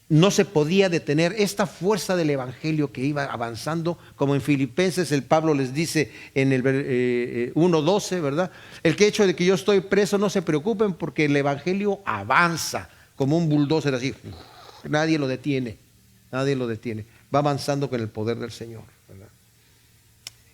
no se podía detener esta fuerza del evangelio que iba avanzando, como en Filipenses el Pablo les dice en el 1:12, ¿verdad? El que hecho de que yo estoy preso, no se preocupen porque el evangelio avanza como un bulldozer así. Nadie lo detiene, nadie lo detiene. Va avanzando con el poder del Señor, ¿verdad?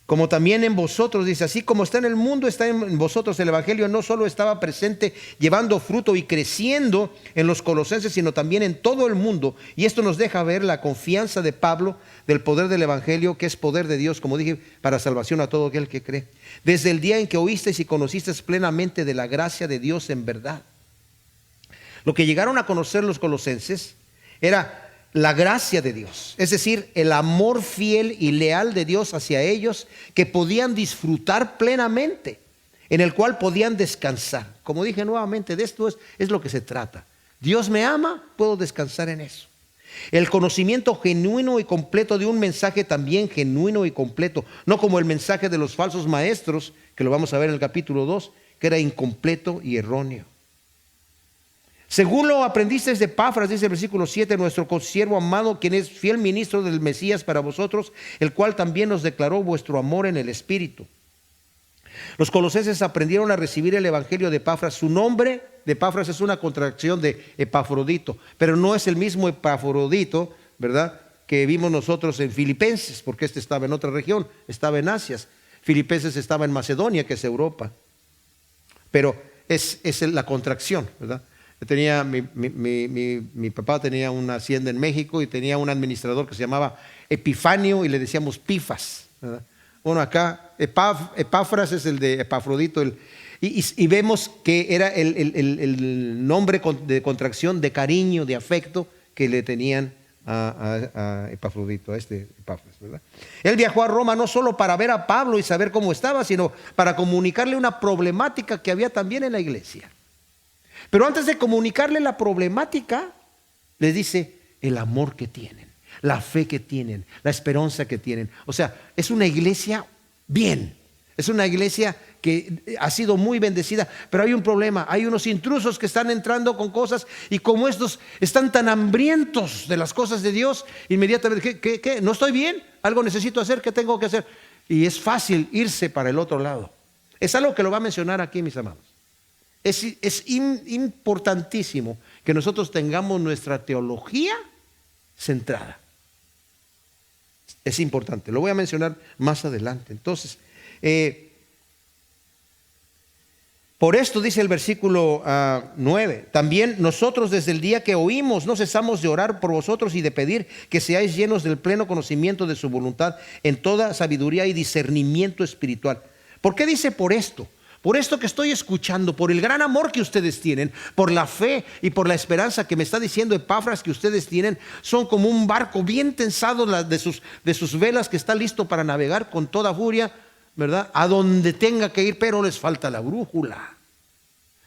Como también en vosotros, dice, así como está en el mundo, está en vosotros. El evangelio no solo estaba presente, llevando fruto y creciendo en los colosenses, sino también en todo el mundo. Y esto nos deja ver la confianza de Pablo del poder del evangelio, que es poder de Dios, como dije, para salvación a todo aquel que cree. Desde el día en que oísteis y conocisteis plenamente de la gracia de Dios en verdad. Lo que llegaron a conocer los colosenses era la gracia de Dios, es decir, el amor fiel y leal de Dios hacia ellos, que podían disfrutar plenamente, en el cual podían descansar. Como dije nuevamente, de esto es lo que se trata. Dios me ama, puedo descansar en eso. El conocimiento genuino y completo de un mensaje también genuino y completo, no como el mensaje de los falsos maestros, que lo vamos a ver en el capítulo 2, que era incompleto y erróneo. Según lo aprendisteis de Epafras, dice el versículo 7, nuestro consiervo amado, quien es fiel ministro del Mesías para vosotros, el cual también nos declaró vuestro amor en el Espíritu. Los colosenses aprendieron a recibir el evangelio de Epafras. Su nombre de Epafras es una contracción de Epafrodito, pero no es el mismo Epafrodito, ¿verdad?, que vimos nosotros en Filipenses, porque este estaba en otra región, estaba en Asia. Filipenses estaba en Macedonia, que es Europa. Pero es la contracción, ¿verdad? Mi papá tenía una hacienda en México y tenía un administrador que se llamaba Epifanio y le decíamos Pifas, ¿verdad? Bueno, acá Epafras es el de Epafrodito, y vemos que era el nombre de contracción de cariño, de afecto que le tenían a Epafrodito, a este Epafras, ¿verdad? Él viajó a Roma no solo para ver a Pablo y saber cómo estaba, sino para comunicarle una problemática que había también en la iglesia. Pero antes de comunicarle la problemática, les dice el amor que tienen, la fe que tienen, la esperanza que tienen. O sea, es una iglesia bien, es una iglesia que ha sido muy bendecida, pero hay un problema, hay unos intrusos que están entrando con cosas, y como estos están tan hambrientos de las cosas de Dios, inmediatamente, ¿qué? ¿No estoy bien? ¿Algo necesito hacer? ¿Qué tengo que hacer? Y es fácil irse para el otro lado. Es algo que lo va a mencionar aquí, mis amados. Es importantísimo que nosotros tengamos nuestra teología centrada. Es importante, lo voy a mencionar más adelante. Entonces, por esto dice el versículo 9, también nosotros desde el día que oímos no cesamos de orar por vosotros y de pedir que seáis llenos del pleno conocimiento de su voluntad en toda sabiduría y discernimiento espiritual. ¿Por qué dice por esto? Por esto que estoy escuchando, por el gran amor que ustedes tienen, por la fe y por la esperanza que me está diciendo Epafras que ustedes tienen, son como un barco bien tensado de sus velas, que está listo para navegar con toda furia, ¿verdad?, a donde tenga que ir, pero les falta la brújula.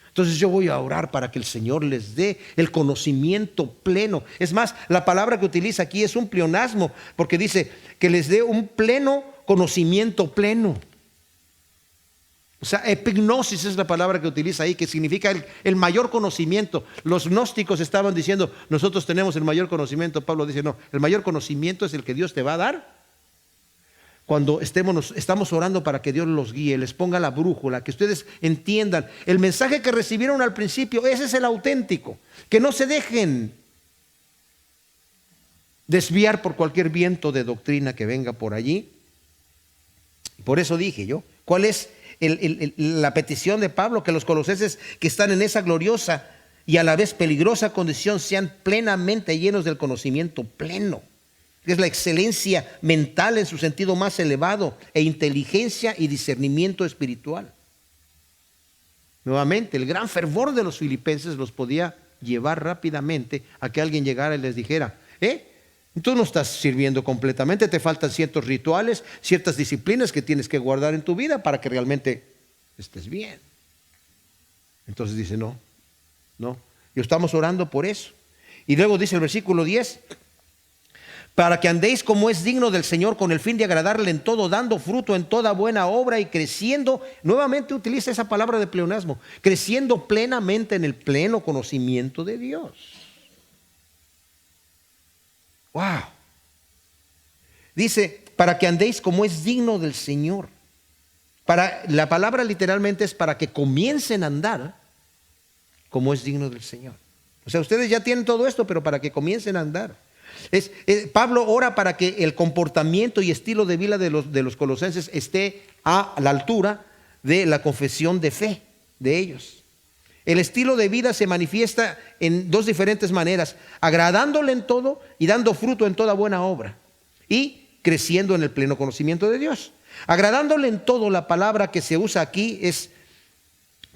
Entonces yo voy a orar para que el Señor les dé el conocimiento pleno. Es más, la palabra que utiliza aquí es un pleonasmo, porque dice que les dé un pleno conocimiento pleno. O sea, epignosis es la palabra que utiliza ahí, que significa el mayor conocimiento. Los gnósticos estaban diciendo, nosotros tenemos el mayor conocimiento. Pablo dice, no, el mayor conocimiento es el que Dios te va a dar cuando estamos orando para que Dios los guíe, les ponga la brújula, que ustedes entiendan el mensaje que recibieron al principio. Ese es el auténtico. Que no se dejen desviar por cualquier viento de doctrina que venga por allí. Por eso dije yo, ¿cuál es la petición de Pablo? Que los colosenses que están en esa gloriosa y a la vez peligrosa condición sean plenamente llenos del conocimiento pleno, que es la excelencia mental en su sentido más elevado, e inteligencia y discernimiento espiritual. Nuevamente, el gran fervor de los filipenses los podía llevar rápidamente a que alguien llegara y les dijera, tú no estás sirviendo completamente, te faltan ciertos rituales, ciertas disciplinas que tienes que guardar en tu vida para que realmente estés bien. Entonces dice, no, y estamos orando por eso. Y luego dice el versículo 10, para que andéis como es digno del Señor, con el fin de agradarle en todo, dando fruto en toda buena obra y creciendo. Nuevamente utiliza esa palabra de pleonasmo, creciendo plenamente en el pleno conocimiento de Dios. Wow. Dice, para que andéis como es digno del Señor. La palabra literalmente es para que comiencen a andar como es digno del Señor. O sea, ustedes ya tienen todo esto, pero para que comiencen a andar. Pablo ora para que el comportamiento y estilo de vida de los colosenses esté a la altura de la confesión de fe de ellos. El estilo de vida se manifiesta en dos diferentes maneras: agradándole en todo y dando fruto en toda buena obra, y creciendo en el pleno conocimiento de Dios. Agradándole en todo, la palabra que se usa aquí es,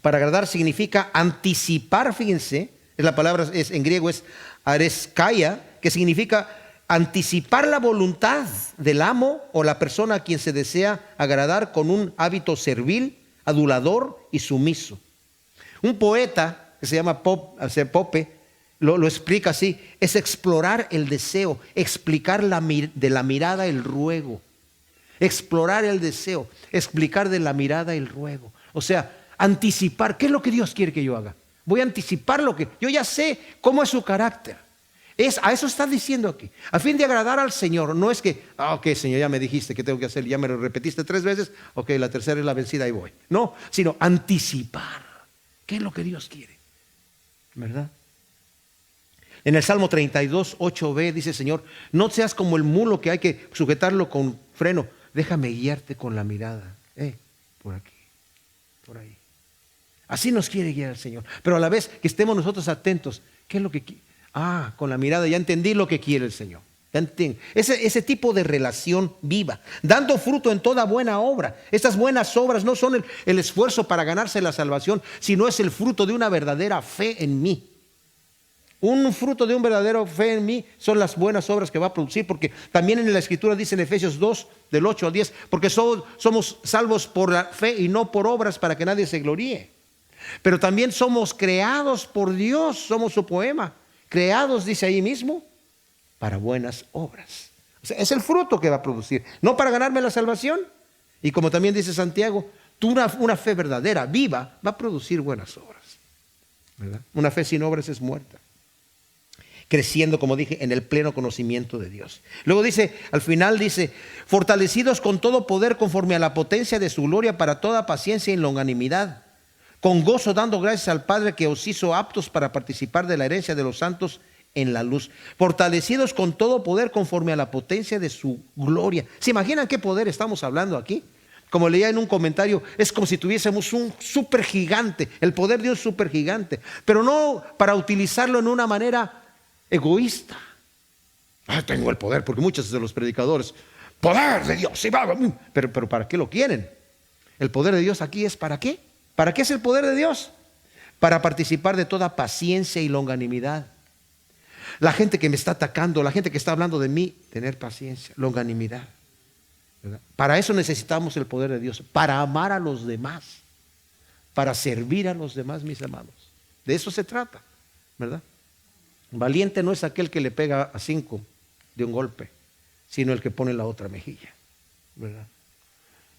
para agradar significa anticipar. Fíjense, la palabra en griego es areskaya, que significa anticipar la voluntad del amo o la persona a quien se desea agradar con un hábito servil, adulador y sumiso. Un poeta que se llama Pope lo explica así: es explorar el deseo, explicar de la mirada el ruego. Explorar el deseo, explicar de la mirada el ruego. O sea, anticipar. ¿Qué es lo que Dios quiere que yo haga? Voy a anticipar lo que yo ya sé, cómo es su carácter. A eso está diciendo aquí, a fin de agradar al Señor. No es que, ok, Señor, ya me dijiste que tengo que hacer, ya me lo repetiste 3 veces, ok, la tercera es la vencida, ahí voy. No, sino anticipar. ¿Qué es lo que Dios quiere? ¿Verdad? En el Salmo 32, 8b dice: Señor, no seas como el mulo que hay que sujetarlo con freno. Déjame guiarte con la mirada. Por aquí, por ahí. Así nos quiere guiar el Señor. Pero a la vez que estemos nosotros atentos. ¿Qué es lo que quiere? Con la mirada ya entendí lo que quiere el Señor. Ya entiendo. Ese tipo de relación viva, dando fruto en toda buena obra. Estas buenas obras no son el esfuerzo para ganarse la salvación, sino es el fruto de una verdadera fe en mí. Un fruto de un verdadero fe en mí son las buenas obras que va a producir, porque también en la Escritura dice en Efesios 2, del 8 al 10, porque somos salvos por la fe y no por obras, para que nadie se gloríe. Pero también somos creados por Dios, somos su poema, creados, dice ahí mismo, para buenas obras. O sea, es el fruto que va a producir, no para ganarme la salvación. Y como también dice Santiago, una fe verdadera, viva, va a producir buenas obras, ¿verdad? Una fe sin obras es muerta. Creciendo, como dije, en el pleno conocimiento de Dios. Luego dice, al final dice, fortalecidos con todo poder conforme a la potencia de su gloria, para toda paciencia y longanimidad, con gozo dando gracias al Padre que os hizo aptos para participar de la herencia de los santos en la luz. Fortalecidos con todo poder conforme a la potencia de su gloria. ¿Se imaginan qué poder estamos hablando aquí? Como leía en un comentario, es como si tuviésemos un supergigante, el poder de un supergigante, pero no para utilizarlo en una manera egoísta. Tengo el poder, porque muchos de los predicadores, poder de Dios, pero ¿para qué lo quieren? El poder de Dios aquí es ¿para qué? ¿Para qué es el poder de Dios? Para participar de toda paciencia y longanimidad. La gente que me está atacando, la gente que está hablando de mí, tener paciencia, longanimidad, ¿verdad? Para eso necesitamos el poder de Dios, para amar a los demás, para servir a los demás, mis amados. De eso se trata, ¿verdad? Valiente no es aquel que le pega a 5 de un golpe, sino el que pone la otra mejilla, ¿verdad?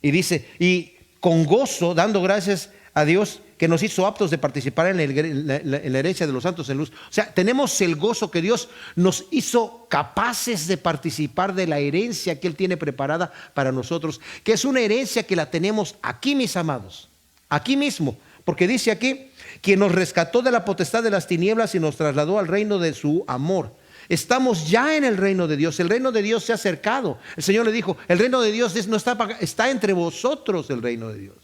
Y dice, y con gozo, dando gracias a Dios que nos hizo aptos de participar en la herencia de los santos en luz. O sea, tenemos el gozo que Dios nos hizo capaces de participar de la herencia que Él tiene preparada para nosotros, que es una herencia que la tenemos aquí, mis amados, aquí mismo, porque dice aquí, quien nos rescató de la potestad de las tinieblas y nos trasladó al reino de su amor. Estamos ya en el reino de Dios. El reino de Dios se ha acercado. El Señor le dijo, el reino de Dios no está entre vosotros, el reino de Dios.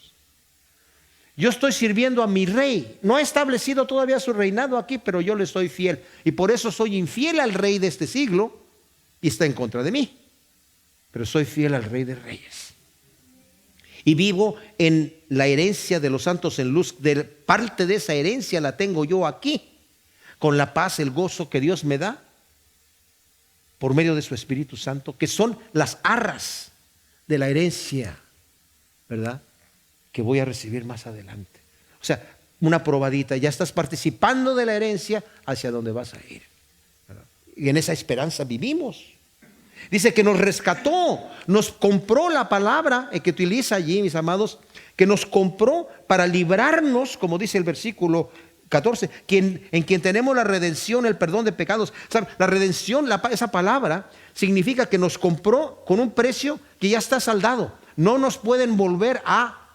Yo estoy sirviendo a mi rey. No ha establecido todavía su reinado aquí, pero yo le soy fiel. Y por eso soy infiel al rey de este siglo y está en contra de mí. Pero soy fiel al Rey de Reyes. Y vivo en la herencia de los santos en luz. Parte de esa herencia la tengo yo aquí, con la paz, el gozo que Dios me da por medio de su Espíritu Santo, que son las arras de la herencia, ¿verdad?, que voy a recibir más adelante. O sea, una probadita, ya estás participando de la herencia hacia donde vas a ir, ¿verdad? Y en esa esperanza vivimos. Dice que nos rescató, nos compró, la palabra que utiliza allí, mis amados, que nos compró para librarnos, como dice el versículo 14, en quien tenemos la redención, el perdón de pecados. ¿Sabe? La redención, esa palabra, significa que nos compró con un precio que ya está saldado. No nos pueden volver a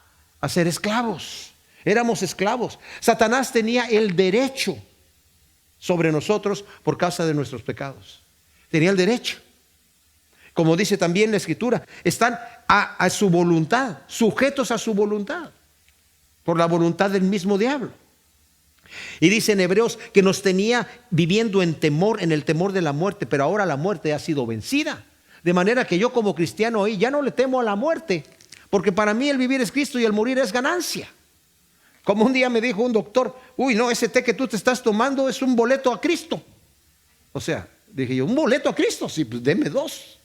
ser esclavos. Éramos esclavos. Satanás tenía el derecho sobre nosotros por causa de nuestros pecados. Tenía el derecho. Como dice también la Escritura, están a su voluntad, sujetos a su voluntad, por la voluntad del mismo diablo. Y dice en Hebreos que nos tenía viviendo en temor, en el temor de la muerte, pero ahora la muerte ha sido vencida. De manera que yo como cristiano hoy ya no le temo a la muerte, porque para mí el vivir es Cristo y el morir es ganancia. Como un día me dijo un doctor, uy, no, ese té que tú te estás tomando es un boleto a Cristo. O sea, dije yo, ¿un boleto a Cristo? Sí, pues deme 2.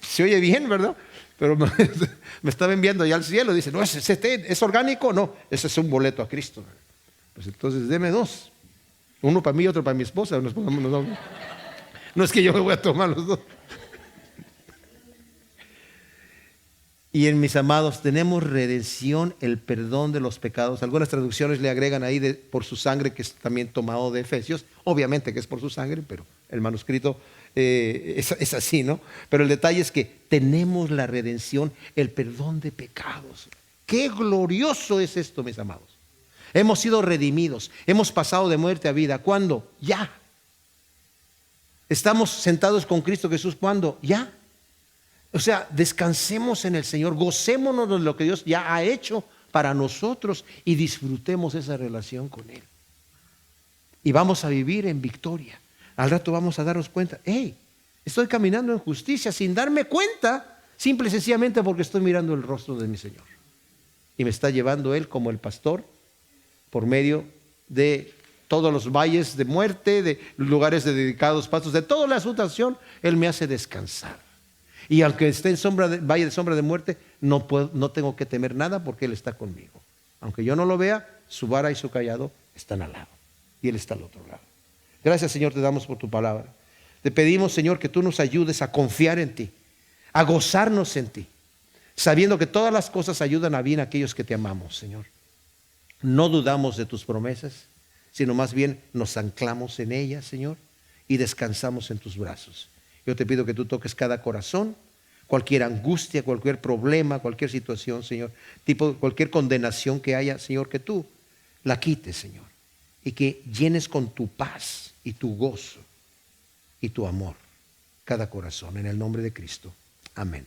Se oye bien, ¿verdad? Pero me estaba enviando ya al cielo. Dice, no, ese té es orgánico. No, ese es un boleto a Cristo. Pues entonces deme 2. Uno para mí y otro para mi esposa. No es que yo me voy a tomar los 2. Y en mis amados, tenemos redención, el perdón de los pecados. Algunas traducciones le agregan ahí por su sangre, que es también tomado de Efesios. Obviamente que es por su sangre, pero el manuscrito es así, ¿no? Pero el detalle es que tenemos la redención, el perdón de pecados. Qué glorioso es esto, mis amados. Hemos sido redimidos, hemos pasado de muerte a vida. ¿Cuándo? Ya. Estamos sentados con Cristo Jesús. ¿Cuándo? Ya. O sea, descansemos en el Señor, gocémonos de lo que Dios ya ha hecho para nosotros y disfrutemos esa relación con Él. Y vamos a vivir en victoria. Al rato vamos a darnos cuenta, hey, estoy caminando en justicia sin darme cuenta, simple y sencillamente porque estoy mirando el rostro de mi Señor. Y me está llevando Él como el pastor por medio de todos los valles de muerte, de lugares de dedicados pastos, de toda la situación, Él me hace descansar. Y aunque esté en valle de sombra de muerte, no tengo que temer nada porque Él está conmigo. Aunque yo no lo vea, su vara y su cayado están al lado. Y Él está al otro lado. Gracias, Señor, te damos por tu palabra. Te pedimos, Señor, que tú nos ayudes a confiar en ti, a gozarnos en ti, sabiendo que todas las cosas ayudan a bien a aquellos que te amamos, Señor. No dudamos de tus promesas, sino más bien nos anclamos en ellas, Señor, y descansamos en tus brazos. Yo te pido que tú toques cada corazón, cualquier angustia, cualquier problema, cualquier situación, Señor, cualquier condenación que haya, Señor, que tú la quites, Señor, y que llenes con tu paz y tu gozo y tu amor cada corazón, en el nombre de Cristo. Amén.